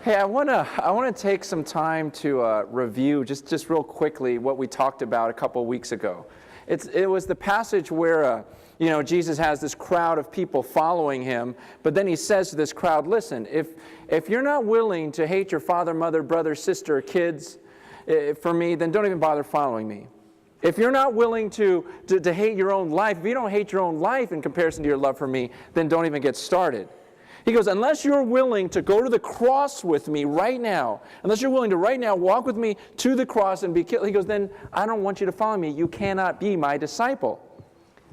Hey, I wanna take some time to review just real quickly what we talked about a couple weeks ago. It was the passage where Jesus has this crowd of people following him, but then he says to this crowd, "Listen, if you're not willing to hate your father, mother, brother, sister, kids for me, then don't even bother following me. If you're not willing to hate your own life, if you don't hate your own life in comparison to your love for me, then don't even get started." He goes, unless you're willing to go to the cross with me right now, unless you're willing to right now walk with me to the cross and be killed, he goes, then I don't want you to follow me. You cannot be my disciple.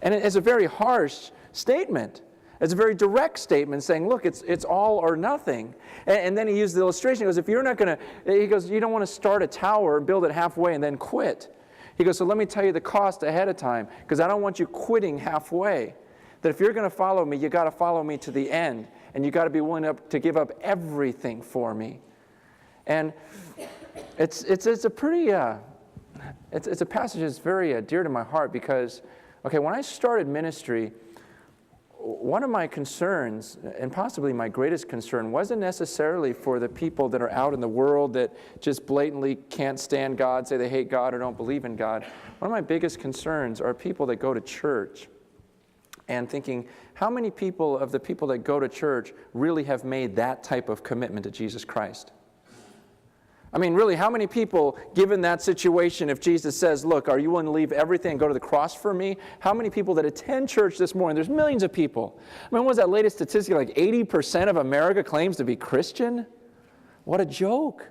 And it's a very harsh statement. It's a very direct statement saying, look, it's all or nothing. And then he used the illustration. He goes, if you're not going to, he goes, you don't want to start a tower, build it halfway, and then quit. He goes, so let me tell you the cost ahead of time, because I don't want you quitting halfway. That if you're going to follow me, you got to follow me to the end. And you got to be willing to give up everything for me. And it's a pretty, it's a passage that's very dear to my heart because, okay, when I started ministry, one of my concerns, and possibly my greatest concern, wasn't necessarily for the people that are out in the world that just blatantly can't stand God, say they hate God or don't believe in God. One of my biggest concerns are people that go to church and thinking, how many people of the people that go to church really have made that type of commitment to Jesus Christ? I mean, really, how many people, given that situation, if Jesus says, look, are you willing to leave everything and go to the cross for me? How many people that attend church this morning? There's millions of people. I mean, what was that latest statistic? Like 80% of America claims to be Christian? What a joke.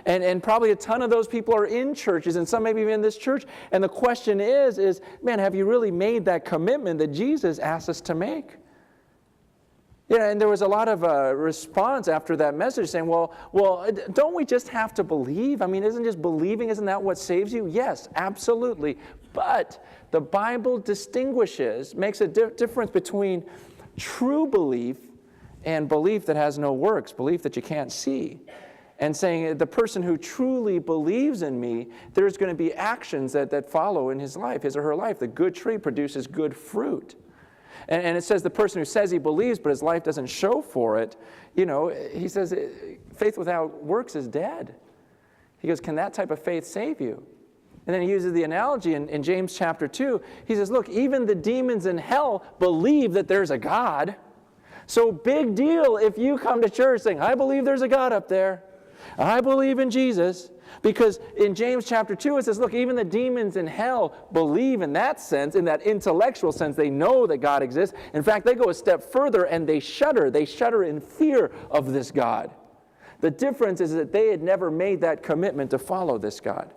And probably a ton of those people are in churches, and some maybe even in this church. And the question is, man, have you really made that commitment that Jesus asked us to make? Yeah, and there was a lot of response after that message saying, well, don't we just have to believe? I mean, isn't that what saves you? Yes, absolutely. But the Bible makes a difference between true belief and belief that has no works, belief that you can't see. And saying the person who truly believes in me, there's going to be actions that follow in his life, his or her life. The good tree produces good fruit. And it says the person who says he believes but his life doesn't show for it, he says faith without works is dead. He goes, can that type of faith save you? And then he uses the analogy in James chapter 2. He says, look, even the demons in hell believe that there's a God. So big deal if you come to church saying, I believe there's a God up there. I believe in Jesus, because in James chapter 2 it says, look, even the demons in hell believe in that sense, in that intellectual sense. They know that God exists. In fact, they go a step further and they shudder. They shudder in fear of this God. The difference is that they had never made that commitment to follow this God.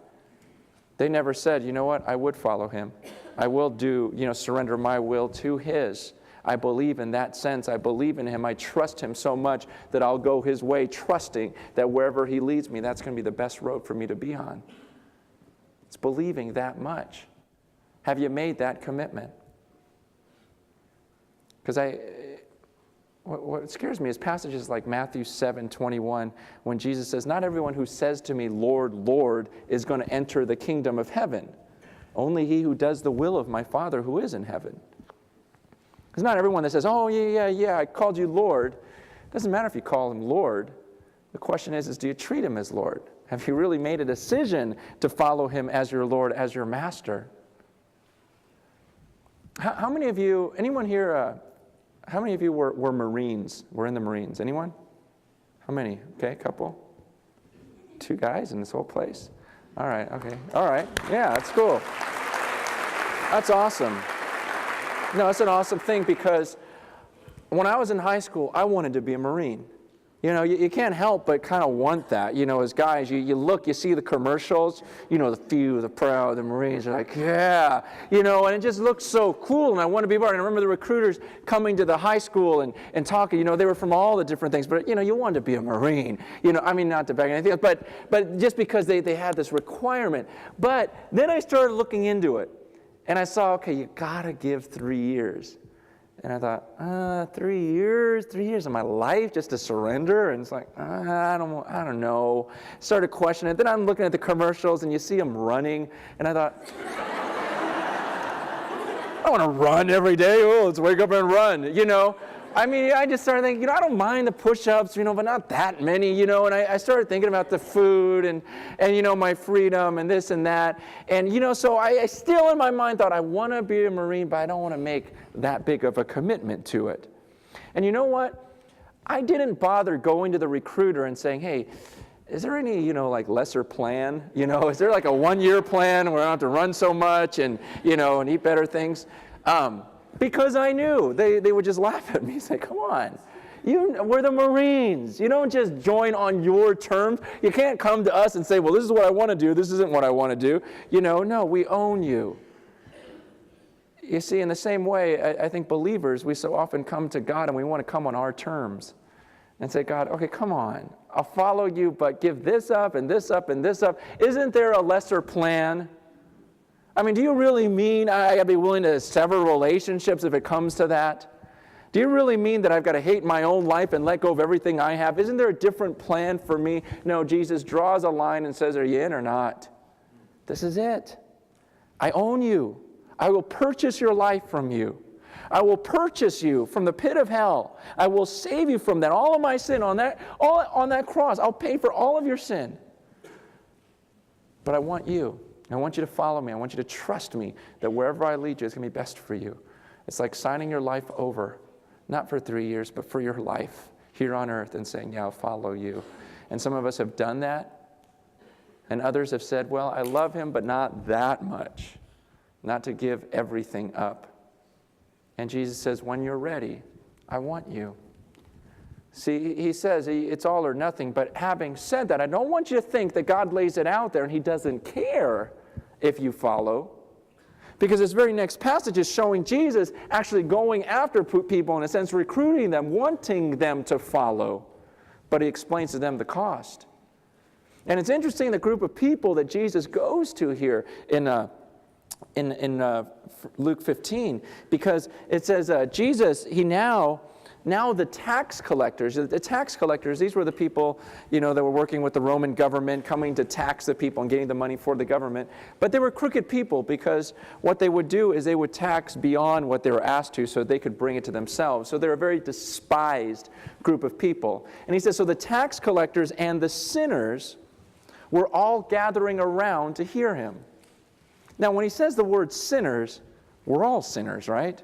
They never said, you know what, I would follow him. I will surrender my will to his. I believe in that sense. I believe in him. I trust him so much that I'll go his way, trusting that wherever he leads me, that's going to be the best road for me to be on. It's believing that much. Have you made that commitment? Because what scares me is passages like Matthew 7:21, when Jesus says, not everyone who says to me, Lord, Lord, is going to enter the kingdom of heaven. Only he who does the will of my Father who is in heaven. It's not everyone that says, oh, yeah, I called you Lord. It doesn't matter if you call him Lord. The question is do you treat him as Lord? Have you really made a decision to follow him as your Lord, as your master? How many of you, anyone here, how many of you were Marines, were in the Marines? Anyone? How many? Okay, a couple? 2 guys in this whole place? All right, okay. All right, yeah, that's cool. That's awesome. No, it's an awesome thing because when I was in high school, I wanted to be a Marine. You can't help but kind of want that. As guys, you look, you see the commercials, the few, the proud, the Marines are like, yeah, and it just looks so cool, and I want to be part. And I remember the recruiters coming to the high school and talking, they were from all the different things, but, you wanted to be a Marine. Not to beg anything else, but just because they had this requirement. But then I started looking into it. And I saw, okay, you got to give 3 years. And I thought, 3 years? 3 years of my life just to surrender? And it's like, I don't know. Started questioning it. Then I'm looking at the commercials, and you see them running. And I thought, I want to run every day. Oh, let's wake up and run, I mean, I just started thinking, I don't mind the push-ups, but not that many, and I started thinking about the food and my freedom and this and that. And, so I still in my mind thought, I want to be a Marine, but I don't want to make that big of a commitment to it. And you know what? I didn't bother going to the recruiter and saying, hey, is there any, lesser plan? Is there like a 1-year plan where I don't have to run so much and eat better things? Because I knew they would just laugh at me and say, come on, we're the Marines. You don't just join on your terms. You can't come to us and say, well, this is what I want to do. This isn't what I want to do. No, we own you. You see, in the same way, I think believers, we so often come to God and we want to come on our terms and say, God, okay, come on. I'll follow you, but give this up and this up and this up. Isn't there a lesser plan? I mean, do you really mean I got to be willing to sever relationships if it comes to that? Do you really mean that I've got to hate my own life and let go of everything I have? Isn't there a different plan for me? No, Jesus draws a line and says, are you in or not? This is it. I own you. I will purchase your life from you. I will purchase you from the pit of hell. I will save you from that. All of my sin on that cross. I'll pay for all of your sin. But I want you. I want you to follow me. I want you to trust me that wherever I lead you, it's going to be best for you. It's like signing your life over, not for 3 years, but for your life here on earth and saying, yeah, I'll follow you. And some of us have done that. And others have said, well, I love him, but not that much. Not to give everything up. And Jesus says, when you're ready, I want you. See, he says it's all or nothing, but having said that, I don't want you to think that God lays it out there and he doesn't care if you follow. Because this very next passage is showing Jesus actually going after people, in a sense, recruiting them, wanting them to follow. But he explains to them the cost. And it's interesting the group of people that Jesus goes to here in Luke 15, because it says Jesus, he now the tax collectors, these were the people, that were working with the Roman government, coming to tax the people and getting the money for the government. But they were crooked people, because what they would do is they would tax beyond what they were asked to so they could bring it to themselves. So they're a very despised group of people. And he says, so the tax collectors and the sinners were all gathering around to hear him. Now, when he says the word sinners, we're all sinners, right?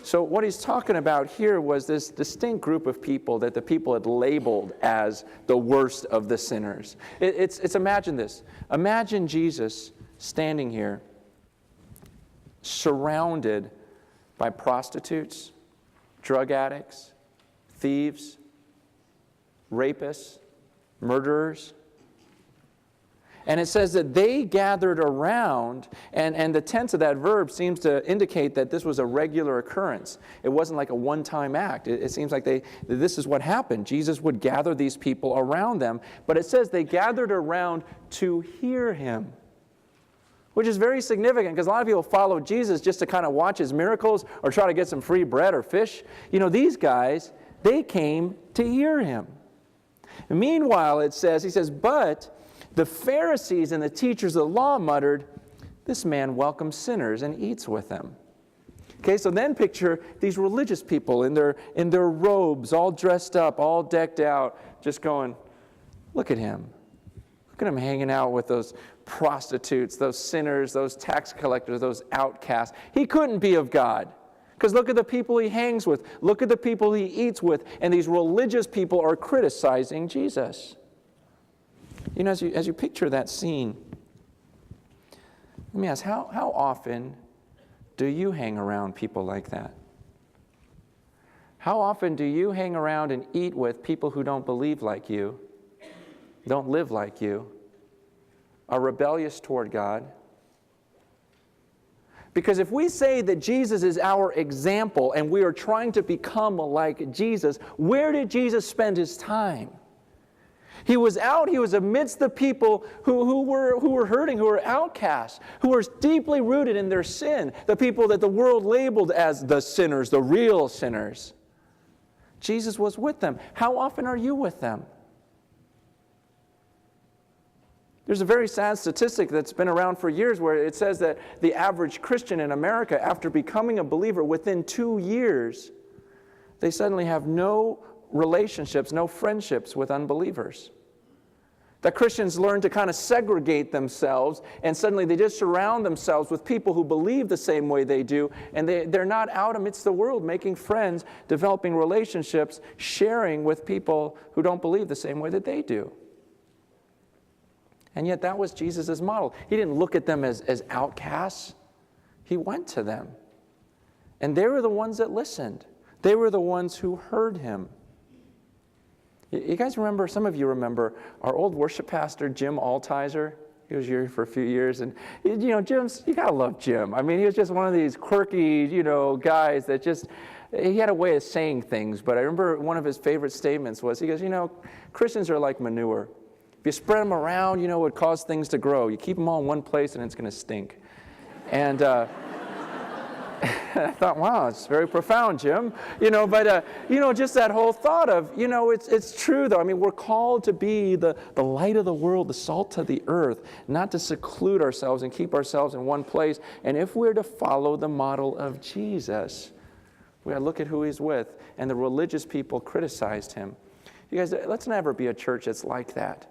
So what he's talking about here was this distinct group of people that the people had labeled as the worst of the sinners. It's imagine this. Imagine Jesus standing here surrounded by prostitutes, drug addicts, thieves, rapists, murderers. And it says that they gathered around, and the tense of that verb seems to indicate that this was a regular occurrence. It wasn't like a one-time act. It seems like this is what happened. Jesus would gather these people around them, but it says they gathered around to hear him, which is very significant because a lot of people follow Jesus just to kind of watch his miracles or try to get some free bread or fish. These guys, they came to hear him. And meanwhile, he says, but the Pharisees and the teachers of the law muttered, this man welcomes sinners and eats with them. Okay, so then picture these religious people in their robes, all dressed up, all decked out, just going, look at him. Look at him hanging out with those prostitutes, those sinners, those tax collectors, those outcasts. He couldn't be of God. Because look at the people he hangs with. Look at the people he eats with. And these religious people are criticizing Jesus. As you picture that scene, let me ask, how often do you hang around people like that? How often do you hang around and eat with people who don't believe like you, don't live like you, are rebellious toward God? Because if we say that Jesus is our example and we are trying to become like Jesus, where did Jesus spend his time? He was amidst the people who were hurting, who were outcasts, who were deeply rooted in their sin, the people that the world labeled as the sinners, the real sinners. Jesus was with them. How often are you with them? There's a very sad statistic that's been around for years where it says that the average Christian in America, after becoming a believer within 2 years, they suddenly have no relationships, no friendships with unbelievers. That Christians learn to kind of segregate themselves, and suddenly they just surround themselves with people who believe the same way they do, and they're not out amidst the world making friends, developing relationships, sharing with people who don't believe the same way that they do. And yet that was Jesus' model. He didn't look at them as outcasts. He went to them. And they were the ones that listened. They were the ones who heard him. You guys remember, some of you remember, our old worship pastor, Jim Altizer. He was here for a few years. And, Jim's, you got to love Jim. I mean, he was just one of these quirky, guys that just, he had a way of saying things. But I remember one of his favorite statements was, he goes, Christians are like manure. If you spread them around, it would cause things to grow. You keep them all in one place and it's going to stink. And I thought, wow, it's very profound, Jim. But just that whole thought of, it's true, though. I mean, we're called to be the light of the world, the salt of the earth, not to seclude ourselves and keep ourselves in one place. And if we're to follow the model of Jesus, we got to look at who he's with. And the religious people criticized him. You guys, let's never be a church that's like that,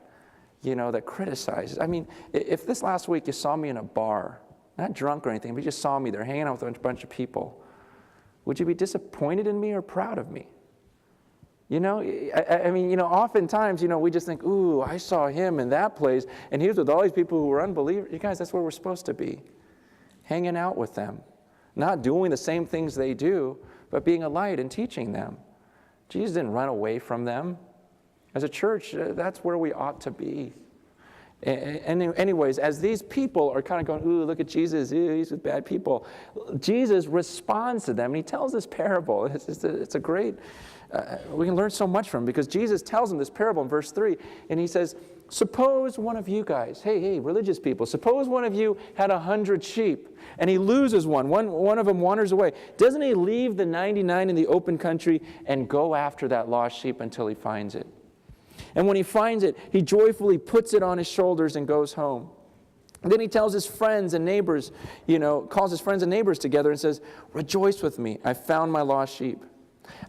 that criticizes. I mean, if this last week you saw me in a bar, not drunk or anything, but you just saw me there hanging out with a bunch of people, would you be disappointed in me or proud of me? Oftentimes, we just think, ooh, I saw him in that place, and he was with all these people who were unbelievers. You guys, that's where we're supposed to be, hanging out with them, not doing the same things they do, but being a light and teaching them. Jesus didn't run away from them. As a church, that's where we ought to be. And anyways, as these people are kind of going, ooh, look at Jesus, ooh, he's with bad people, Jesus responds to them, and he tells this parable. It's a great, we can learn so much from him, because Jesus tells them this parable in verse 3, and he says, suppose one of you guys, hey, religious people, suppose one of you had 100 sheep, and he loses one of them wanders away. Doesn't he leave the 99 in the open country and go after that lost sheep until he finds it? And when he finds it, he joyfully puts it on his shoulders and goes home. And then he tells his friends and neighbors, calls his friends and neighbors together and says, rejoice with me, I found my lost sheep.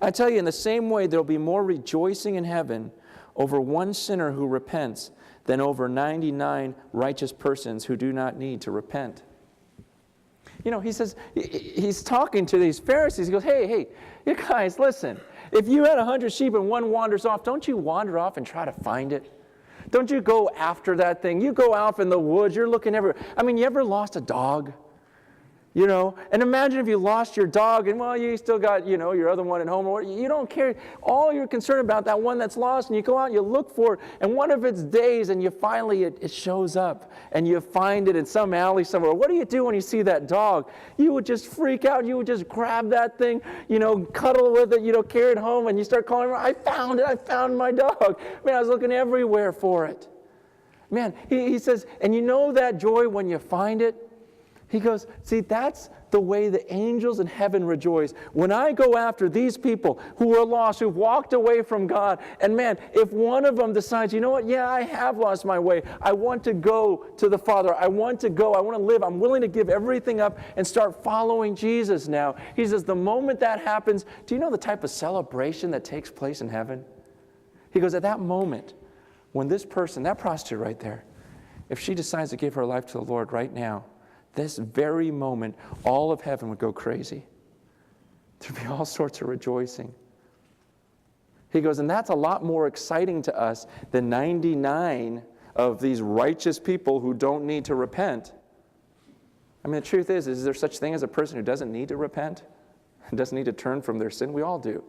I tell you, in the same way, there'll be more rejoicing in heaven over one sinner who repents than over 99 righteous persons who do not need to repent. He says, he's talking to these Pharisees. He goes, hey, you guys, listen. If you had 100 sheep and one wanders off, don't you wander off and try to find it? Don't you go after that thing? You go out in the woods, you're looking everywhere. I mean, you ever lost a dog? And imagine if you lost your dog and, well, you still got, your other one at home. Or you don't care. All you're concerned about, that one that's lost, and you go out and you look for it, and one of its days, and you finally, it shows up, and you find it in some alley somewhere. What do you do when you see that dog? You would just freak out. You would just grab that thing, cuddle with it, carry it home, and you start calling, I found my dog. Man, I was looking everywhere for it. Man, he says, and that joy when you find it? He goes, see, that's the way the angels in heaven rejoice. When I go after these people who are lost, who've walked away from God, and man, if one of them decides, you know what, yeah, I have lost my way. I want to go to the Father. I want to live. I'm willing to give everything up and start following Jesus now. He says, the moment that happens, do you know the type of celebration that takes place in heaven? He goes, at that moment, when this person, that prostitute right there, if she decides to give her life to the Lord right now, this very moment, all of heaven would go crazy. There'd be all sorts of rejoicing. He goes, and that's a lot more exciting to us than 99 of these righteous people who don't need to repent. I mean, the truth is there such thing as a person who doesn't need to repent? Doesn't need to turn from their sin? We all do.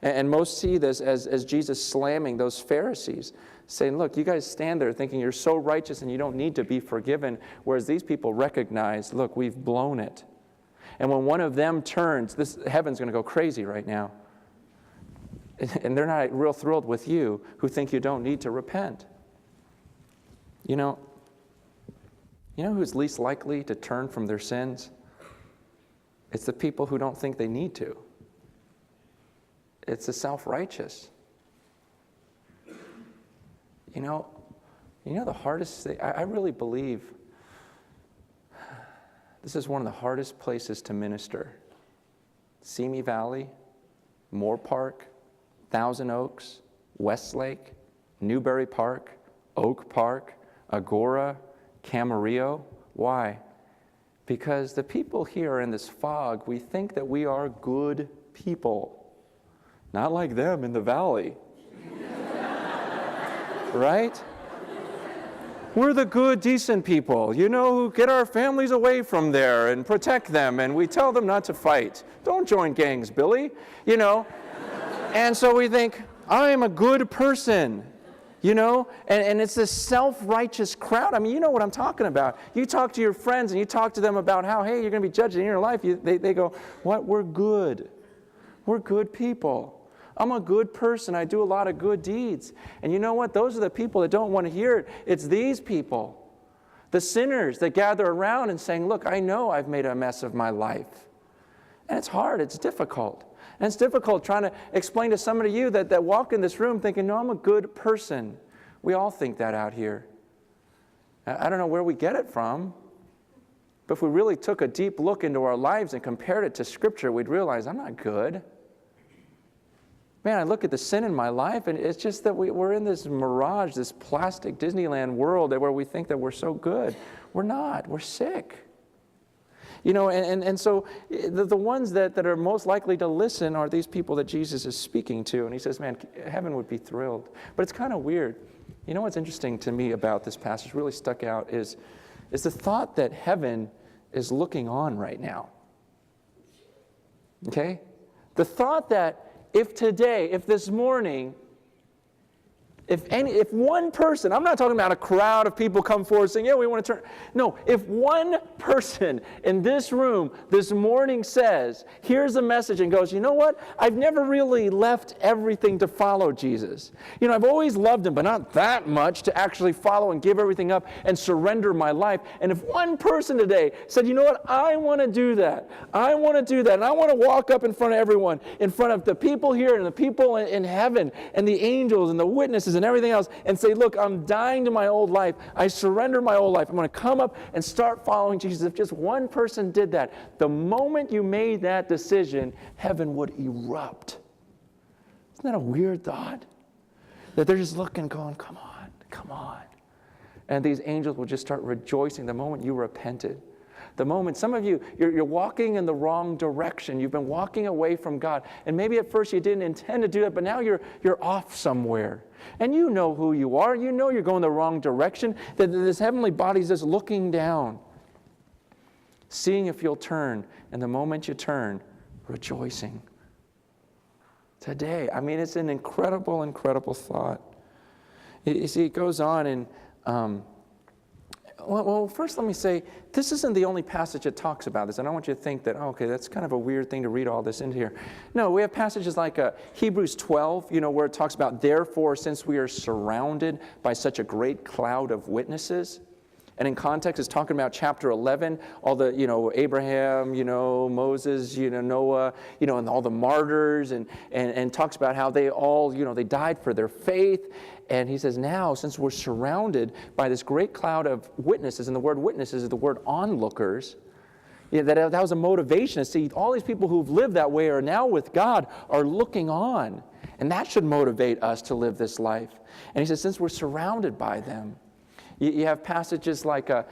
And most see this as Jesus slamming those Pharisees, saying, look, you guys stand there thinking you're so righteous and you don't need to be forgiven, whereas these people recognize, look, we've blown it. And when one of them turns, heaven's going to go crazy right now. And they're not real thrilled with you who think you don't need to repent. You know who's least likely to turn from their sins? It's the people who don't think they need to. It's the self-righteous. The hardest thing, I really believe this is one of the hardest places to minister. Simi Valley, Moore Park, Thousand Oaks, Westlake, Newbury Park, Oak Park, Agora, Camarillo. Why? Because the people here in this fog, we think that we are good people. Not like them in the valley. Right? We're the good, decent people, who get our families away from there and protect them, and we tell them not to fight. Don't join gangs, Billy, And so we think, I am a good person, and it's this self-righteous crowd. I mean, you know what I'm talking about. You talk to your friends and you talk to them about how, hey, you're going to be judged in your life. They go, what? We're good. We're good people. I'm a good person. I do a lot of good deeds. And you know what? Those are the people that don't want to hear it. It's these people, the sinners that gather around and saying, look, I know I've made a mess of my life. And it's hard. It's difficult. And it's difficult trying to explain to somebody you that walk in this room thinking, no, I'm a good person. We all think that out here. I don't know where we get it from. But if we really took a deep look into our lives and compared it to Scripture, we'd realize I'm not good. Man, I look at the sin in my life, and it's just that we're in this mirage, this plastic Disneyland world where we think that we're so good. We're not. We're sick. And so the ones that are most likely to listen are these people that Jesus is speaking to. And he says, man, heaven would be thrilled. But it's kind of weird. You know what's interesting to me about this passage, really stuck out, is the thought that heaven is looking on right now. Okay? The thought that if this morning, if one person, I'm not talking about a crowd of people come forward saying, yeah, we want to turn. No, if one person in this room this morning says, here's a message and goes, you know what? I've never really left everything to follow Jesus. I've always loved him, but not that much to actually follow and give everything up and surrender my life. And if one person today said, you know what? I want to do that. I want to do that. And I want to walk up in front of everyone, in front of the people here and the people in heaven and the angels and the witnesses and everything else, and say, look, I'm dying to my old life. I surrender my old life. I'm going to come up and start following Jesus. If just one person did that, the moment you made that decision, heaven would erupt. Isn't that a weird thought? That they're just looking, going, come on, come on. And these angels will just start rejoicing the moment you repented. The moment some of you're walking in the wrong direction. You've been walking away from God. And maybe at first you didn't intend to do that, but now you're off somewhere. And you know who you are. You know you're going the wrong direction. That this heavenly body is just looking down, seeing if you'll turn. And the moment you turn, rejoicing. Today, I mean, it's an incredible, incredible thought. You see, it goes on and... Well, first let me say, this isn't the only passage that talks about this. And I don't want you to think that, okay, that's kind of a weird thing to read all this into here. No, we have passages like Hebrews 12, where it talks about, therefore, since we are surrounded by such a great cloud of witnesses. And in context, it's talking about chapter 11, all the, Abraham, Moses, Noah, and all the martyrs, and talks about how they all, they died for their faith. And he says, now, since we're surrounded by this great cloud of witnesses, and the word witnesses is the word onlookers, that was a motivation to see all these people who've lived that way are now with God are looking on. And that should motivate us to live this life. And he says, since we're surrounded by them, you have passages like 1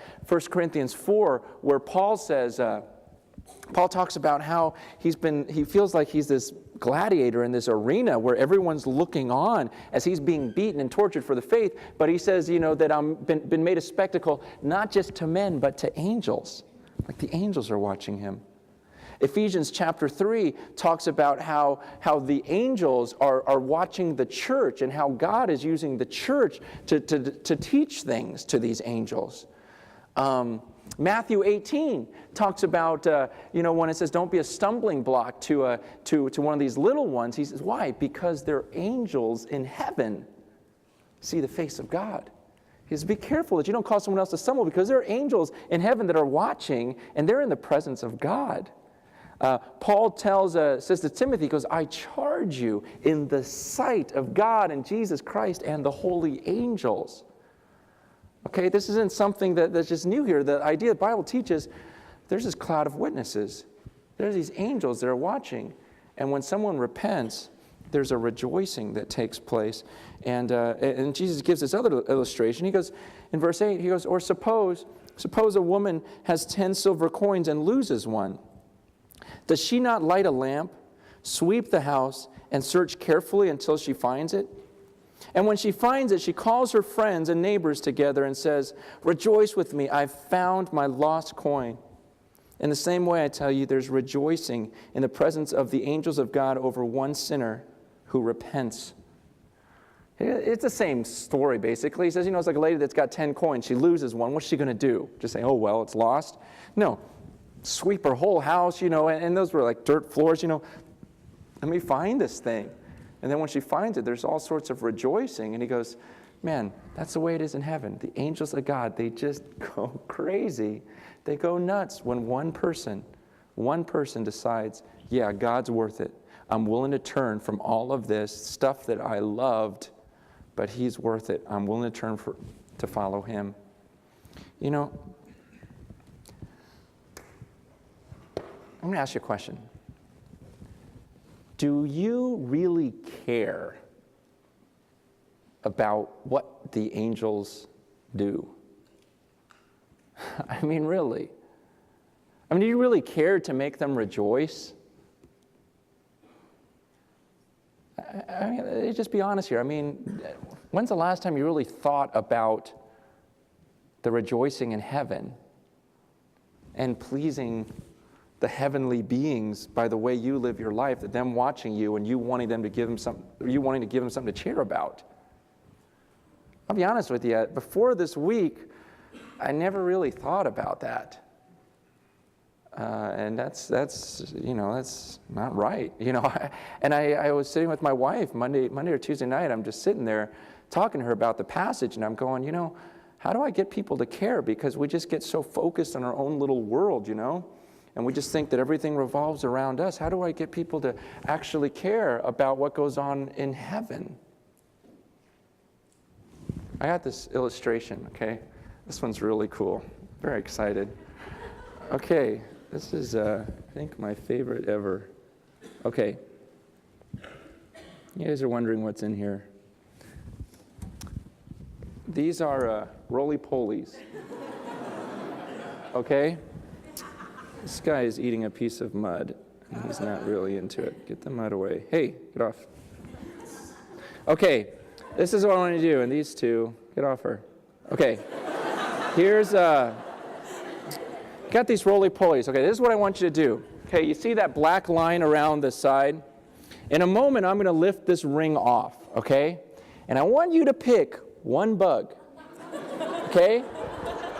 Corinthians 4, where Paul says, Paul talks about how he feels like he's this gladiator in this arena where everyone's looking on as he's being beaten and tortured for the faith. But he says, that I'm been made a spectacle, not just to men, but to angels. Like the angels are watching him. Ephesians chapter 3 talks about how the angels are watching the church and how God is using the church to teach things to these angels. Matthew 18 talks about, when it says, don't be a stumbling block to one of these little ones. He says, why? Because they're angels in heaven. See the face of God. He says, be careful that you don't cause someone else to stumble, because there are angels in heaven that are watching, and they're in the presence of God. Paul says to Timothy, he goes, I charge you in the sight of God and Jesus Christ and the holy angels. Okay, this isn't something that's just new here. The idea the Bible teaches, there's this cloud of witnesses. There's these angels that are watching. And when someone repents, there's a rejoicing that takes place. And Jesus gives this other illustration. He goes, in verse 8, he goes, or suppose a woman has 10 silver coins and loses one. Does she not light a lamp, sweep the house, and search carefully until she finds it? And when she finds it, she calls her friends and neighbors together and says, rejoice with me, I've found my lost coin. In the same way, I tell you, there's rejoicing in the presence of the angels of God over one sinner who repents. It's the same story, basically. He says, it's like a lady that's got 10 coins. She loses one. What's she going to do? Just say, oh, well, it's lost? No. Sweep her whole house, and those were like dirt floors, let me find this thing. And then when she finds it, there's all sorts of rejoicing. And he goes, man, that's the way it is in heaven. The angels of God, they just go crazy. They go nuts when one person decides, yeah, God's worth it. I'm willing to turn from all of this stuff that I loved, but he's worth it. I'm willing to turn to follow him. I'm going to ask you a question. Do you really care about what the angels do? I mean, really? Do you really care to make them rejoice? Just be honest here. When's the last time you really thought about the rejoicing in heaven and pleasing the heavenly beings by the way you live your life, that them watching you and you wanting to give them something to cheer about? I'll be honest with you, before this week, I never really thought about that. And that's not right. And I was sitting with my wife Monday or Tuesday night. I'm just sitting there talking to her about the passage, and I'm going, how do I get people to care? Because we just get so focused on our own little world, and we just think that everything revolves around us. How do I get people to actually care about what goes on in heaven? I got this illustration, okay? This one's really cool. Very excited. Okay, this is, I think, my favorite ever. Okay. You guys are wondering what's in here. These are roly-polies. Okay? This guy is eating a piece of mud, and he's not really into it. Get the mud away. Hey, get off. Okay, this is what I want to do, and these two, get off her. Okay, here's, got these roly-polies. Okay, this is what I want you to do. Okay, you see that black line around the side? In a moment, I'm going to lift this ring off, okay? And I want you to pick one bug, okay?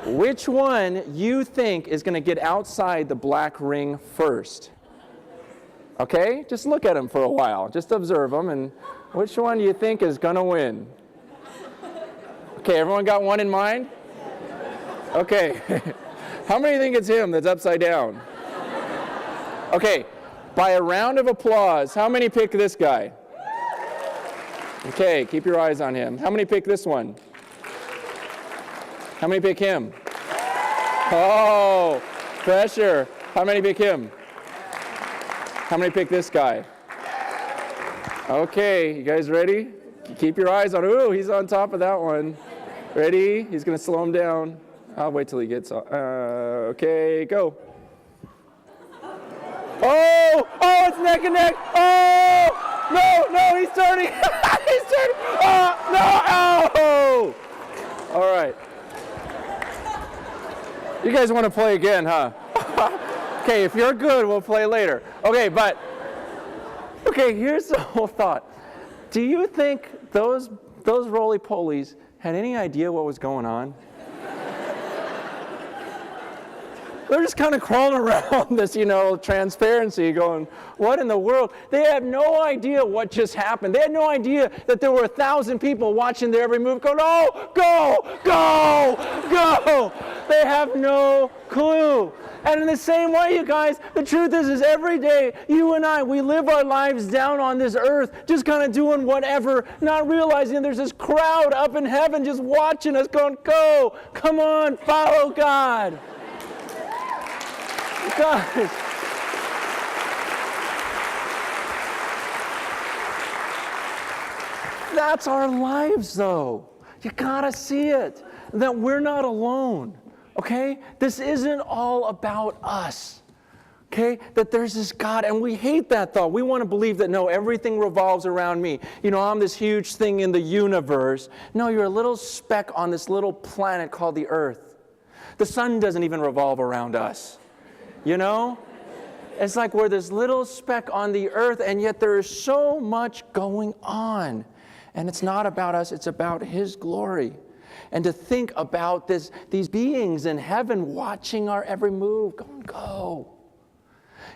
Which one you think is going to get outside the black ring first? Okay? Just look at them for a while. Just observe them, and which one do you think is going to win? Okay, everyone got one in mind? Okay. How many think it's him that's upside down? Okay, by a round of applause, how many pick this guy? Okay, keep your eyes on him. How many pick this one? How many pick him? Oh, pressure. How many pick him? How many pick this guy? Okay, you guys ready? Keep your eyes on, ooh, he's on top of that one. Ready? He's going to slow him down. I'll wait till he gets, okay, go. Oh, it's neck and neck. Oh, no, he's turning. He's turning. Oh, no, all right. You guys want to play again, huh? Okay, if you're good, we'll play later. Okay, here's the whole thought. Do you think those roly-polies had any idea what was going on? They're just kind of crawling around this, transparency going, what in the world? They have no idea what just happened. They had no idea that there were 1,000 people watching their every move going, oh, go! They have no clue. And in the same way, you guys, the truth is every day, you and I, we live our lives down on this earth, just kind of doing whatever, not realizing there's this crowd up in heaven just watching us going, go, come on, follow God. Guys, That's our lives, though. You gotta see it, that we're not alone, okay? This isn't all about us, okay? That there's this God, and we hate that thought. We want to believe that, no, everything revolves around me. You know, I'm this huge thing in the universe. No, you're a little speck on this little planet called the Earth. The sun doesn't even revolve around us, you know? It's like we're this little speck on the earth, and yet there is so much going on. And it's not about us, it's about His glory. And to think about these beings in heaven watching our every move, go.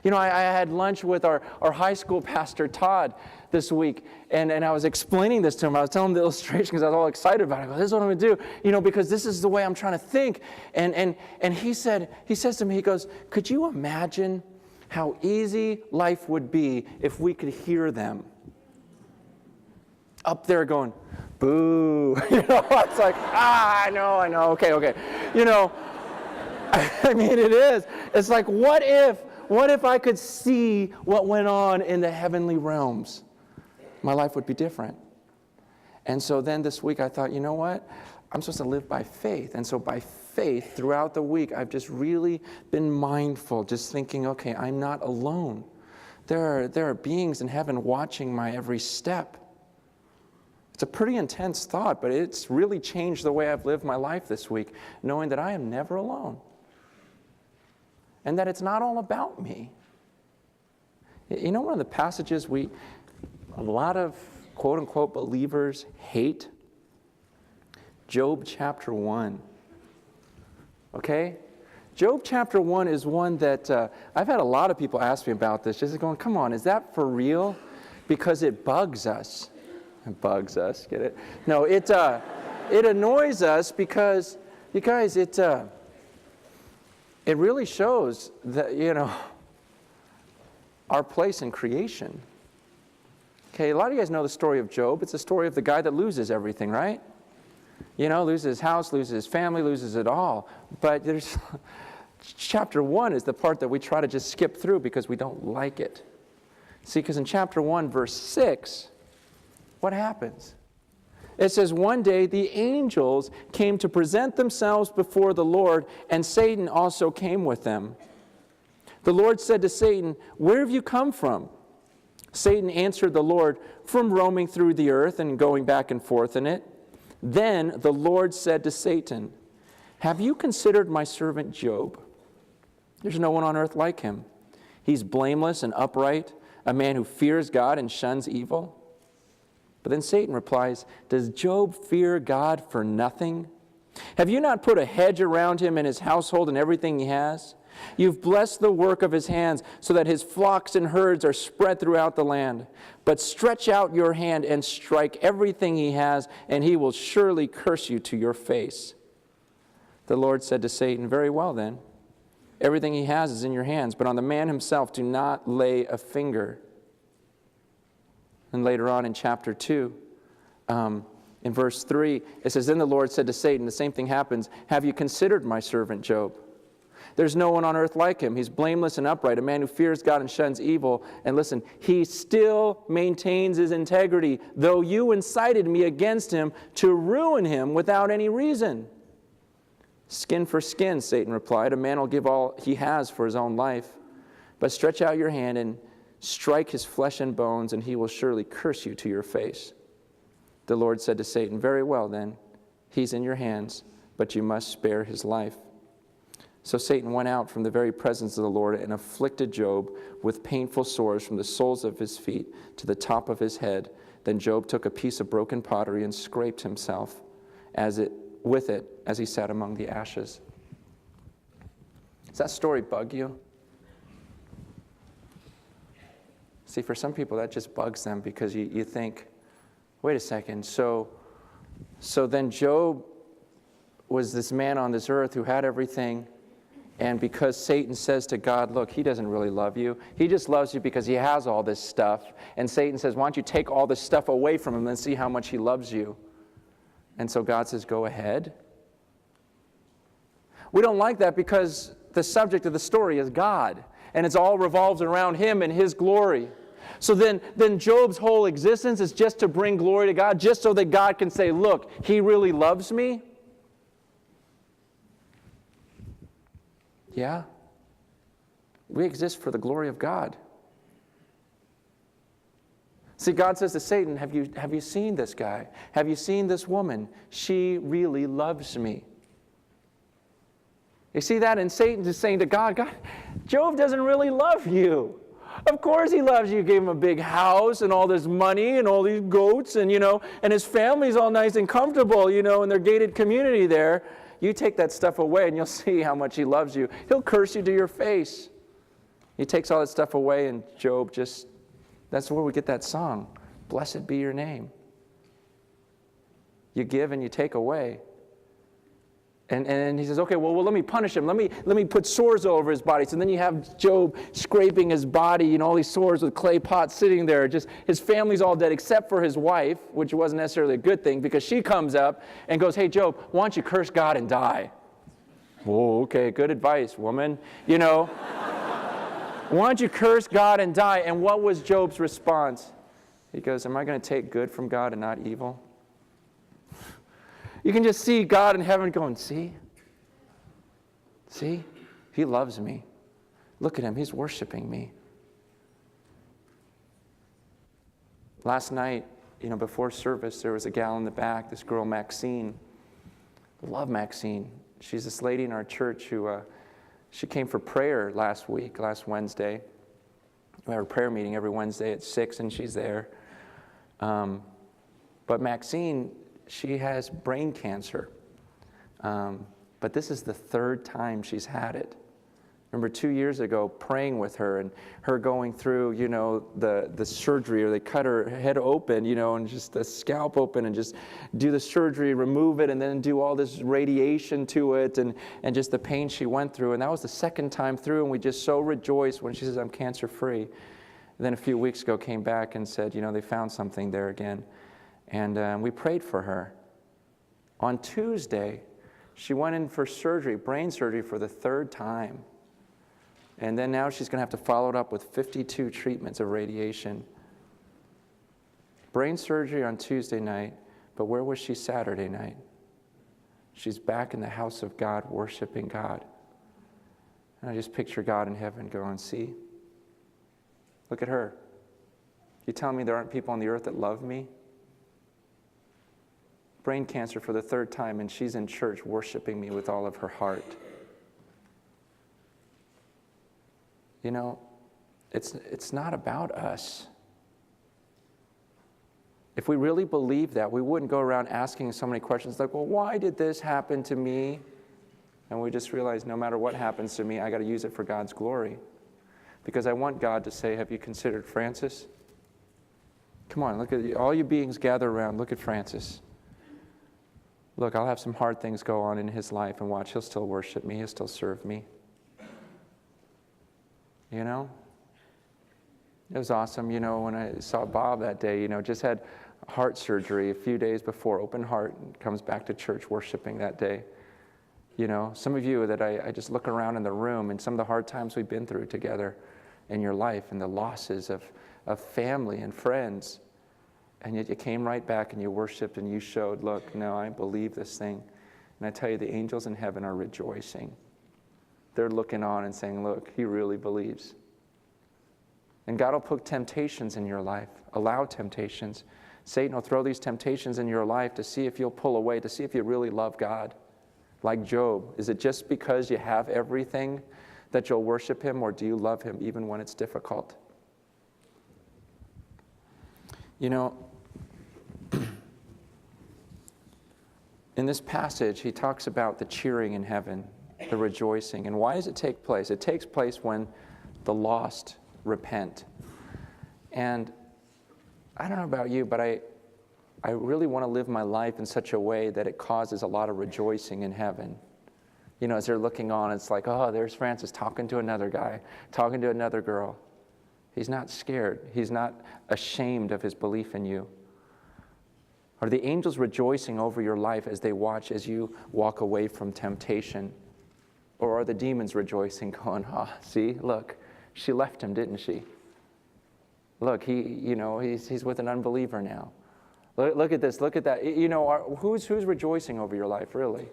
You know, I had lunch with our high school pastor, Todd, this week, and I was explaining this to him. I was telling him the illustration because I was all excited about it. I go, this is what I'm going to do, you know, because this is the way I'm trying to think. And he says to me, he goes, could you imagine how easy life would be if we could hear them up there going, boo. You know, it's like, I know, okay. You know, I mean, it is. It's like, what if I could see what went on in the heavenly realms? My life would be different. And so then this week I thought, you know what? I'm supposed to live by faith. And so by faith, throughout the week, I've just really been mindful, just thinking, okay, I'm not alone. There are beings in heaven watching my every step. It's a pretty intense thought, but it's really changed the way I've lived my life this week, knowing that I am never alone. And that it's not all about me. You know, one of the passages a lot of quote-unquote believers hate? Job chapter 1. Okay? Job chapter 1 is one that I've had a lot of people ask me about this, just going, come on, is that for real? Because it bugs us. It bugs us, get it? No, it annoys us because, you guys, it really shows that, you know, our place in creation. Okay, a lot of you guys know the story of Job. It's the story of the guy that loses everything, right? You know, loses his house, loses his family, loses it all. But there's chapter 1 is the part that we try to just skip through because we don't like it. See, because in chapter 1, verse 6, what happens? It says, one day the angels came to present themselves before the Lord, and Satan also came with them. The Lord said to Satan, where have you come from? Satan answered the Lord, from roaming through the earth and going back and forth in it. Then the Lord said to Satan, have you considered my servant Job? There's no one on earth like him. He's blameless and upright, a man who fears God and shuns evil. But then Satan replies, does Job fear God for nothing? Have you not put a hedge around him and his household and everything he has? You've blessed the work of his hands so that his flocks and herds are spread throughout the land. But stretch out your hand and strike everything he has, and he will surely curse you to your face. The Lord said to Satan, very well then. Everything he has is in your hands, but on the man himself do not lay a finger. And later on in chapter 2, in verse 3, it says, then the Lord said to Satan, the same thing happens, have you considered my servant Job? There's no one on earth like him. He's blameless and upright, a man who fears God and shuns evil. And listen, he still maintains his integrity, though you incited me against him to ruin him without any reason. Skin for skin, Satan replied. A man will give all he has for his own life. But stretch out your hand and strike his flesh and bones, and he will surely curse you to your face. The Lord said to Satan, very well then, he's in your hands, but you must spare his life. So Satan went out from the very presence of the Lord and afflicted Job with painful sores from the soles of his feet to the top of his head. Then Job took a piece of broken pottery and scraped himself with it as he sat among the ashes. Does that story bug you? See, for some people that just bugs them because you think, wait a second, so then Job was this man on this earth who had everything, and because Satan says to God, look, he doesn't really love you. He just loves you because he has all this stuff. And Satan says, why don't you take all this stuff away from him and see how much he loves you? And so God says, go ahead. We don't like that because the subject of the story is God, and it all revolves around him and his glory. So then Job's whole existence is just to bring glory to God, just so that God can say, look, he really loves me? Yeah. We exist for the glory of God. See, God says to Satan, have you seen this guy? Have you seen this woman? She really loves me. You see that? And Satan is saying to God, God, Job doesn't really love you. Of course he loves you. You gave him a big house and all this money and all these goats and, and his family's all nice and comfortable, in their gated community there. You take that stuff away and you'll see how much he loves you. He'll curse you to your face. He takes all that stuff away and Job that's where we get that song, blessed be your name. You give and you take away. And he says, okay, well, let me punish him. Let me put sores over his body. So then you have Job scraping his body, all these sores with clay pots sitting there. Just his family's all dead except for his wife, which wasn't necessarily a good thing because she comes up and goes, hey, Job, why don't you curse God and die? Whoa, okay, good advice, woman. Why don't you curse God and die? And what was Job's response? He goes, am I going to take good from God and not evil? You can just see God in heaven going, see, he loves me. Look at him, he's worshiping me. Last night, before service, there was a gal in the back, this girl, Maxine. I love Maxine. She's this lady in our church who, she came for prayer last Wednesday. We have a prayer meeting every Wednesday at 6, and she's there. But Maxine, she has brain cancer. But this is the third time she's had it. Remember 2 years ago, praying with her and her going through, the surgery, or they cut her head open, and just the scalp open and just do the surgery, remove it, and then do all this radiation to it and just the pain she went through. And that was the second time through, and we just so rejoiced when she says, I'm cancer-free. And then a few weeks ago came back and said, they found something there again. And we prayed for her. On Tuesday, she went in for surgery, brain surgery, for the third time. And then now she's going to have to follow it up with 52 treatments of radiation. Brain surgery on Tuesday night, but where was she Saturday night? She's back in the house of God, worshiping God. And I just picture God in heaven going, see, look at her. You telling me there aren't people on the earth that love me? Brain cancer for the third time, and she's in church worshiping me with all of her heart. It's not about us. If we really believe that, we wouldn't go around asking so many questions like, well, why did this happen to me? And we just realize no matter what happens to me, I got to use it for God's glory. Because I want God to say, have you considered Francis? Come on, look at all you beings gather around. Look at Francis. Look, I'll have some hard things go on in his life, and watch, he'll still worship me. He'll still serve me. It was awesome, when I saw Bob that day, just had heart surgery a few days before, open heart, and comes back to church worshiping that day. Some of you that I just look around in the room and some of the hard times we've been through together in your life and the losses of family and friends. And yet you came right back and you worshiped and you showed, look, no, I believe this thing. And I tell you, the angels in heaven are rejoicing. They're looking on and saying, look, he really believes. And God will put temptations in your life, allow temptations. Satan will throw these temptations in your life to see if you'll pull away, to see if you really love God. Like Job, is it just because you have everything that you'll worship him, or do you love him even when it's difficult? In this passage, he talks about the cheering in heaven, the rejoicing. And why does it take place? It takes place when the lost repent. And I don't know about you, but I really want to live my life in such a way that it causes a lot of rejoicing in heaven. As they're looking on, it's like, oh, there's Francis talking to another guy, talking to another girl. He's not scared. He's not ashamed of his belief in you. Are the angels rejoicing over your life as they watch as you walk away from temptation? Or are the demons rejoicing, going, see, look, she left him, didn't she? Look, he's with an unbeliever now. Look at this, look at that. Who's rejoicing over your life, really?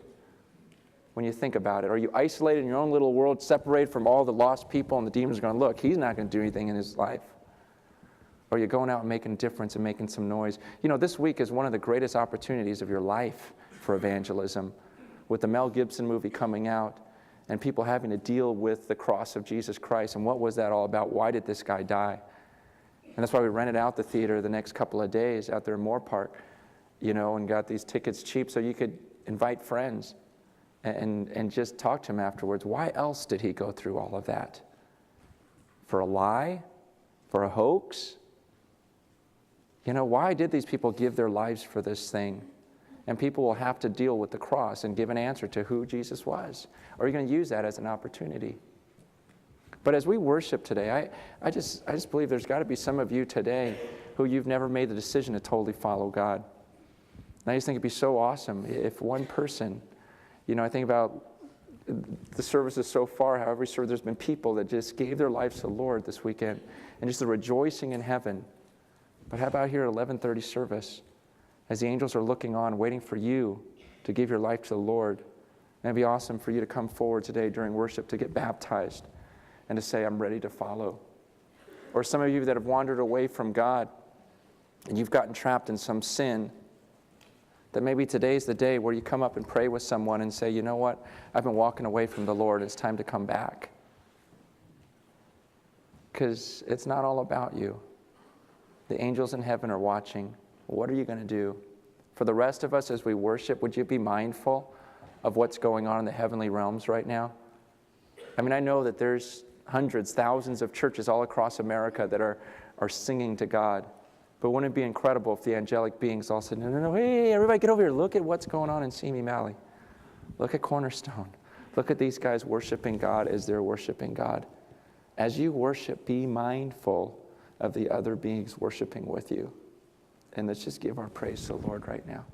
When you think about it, are you isolated in your own little world, separated from all the lost people, and the demons are going, look, he's not going to do anything in his life? Or are you going out and making a difference and making some noise? This week is one of the greatest opportunities of your life for evangelism, with the Mel Gibson movie coming out and people having to deal with the cross of Jesus Christ. And what was that all about? Why did this guy die? And that's why we rented out the theater the next couple of days out there in Moore Park, and got these tickets cheap so you could invite friends and just talk to him afterwards. Why else did he go through all of that? For a lie? For a hoax? Why did these people give their lives for this thing? And people will have to deal with the cross and give an answer to who Jesus was. Or are you going to use that as an opportunity? But as we worship today, I just believe there's got to be some of you today who you've never made the decision to totally follow God. And I just think it'd be so awesome if one person, I think about the services so far, how every service there's been people that just gave their lives to the Lord this weekend, and just the rejoicing in heaven. But how about here at 11:30 service, as the angels are looking on, waiting for you to give your life to the Lord? And it'd be awesome for you to come forward today during worship to get baptized and to say, I'm ready to follow. Or some of you that have wandered away from God and you've gotten trapped in some sin, that maybe today's the day where you come up and pray with someone and say, you know what, I've been walking away from the Lord, it's time to come back. Because it's not all about you. The angels in heaven are watching. What are you going to do? For the rest of us as we worship, would you be mindful of what's going on in the heavenly realms right now? I know that there's hundreds, thousands of churches all across America that are singing to God. But wouldn't it be incredible if the angelic beings all said, no, hey, everybody get over here. Look at what's going on in Simi Valley. Look at Cornerstone. Look at these guys worshiping God as they're worshiping God. As you worship, be mindful of the other beings worshiping with you. And let's just give our praise to the Lord right now.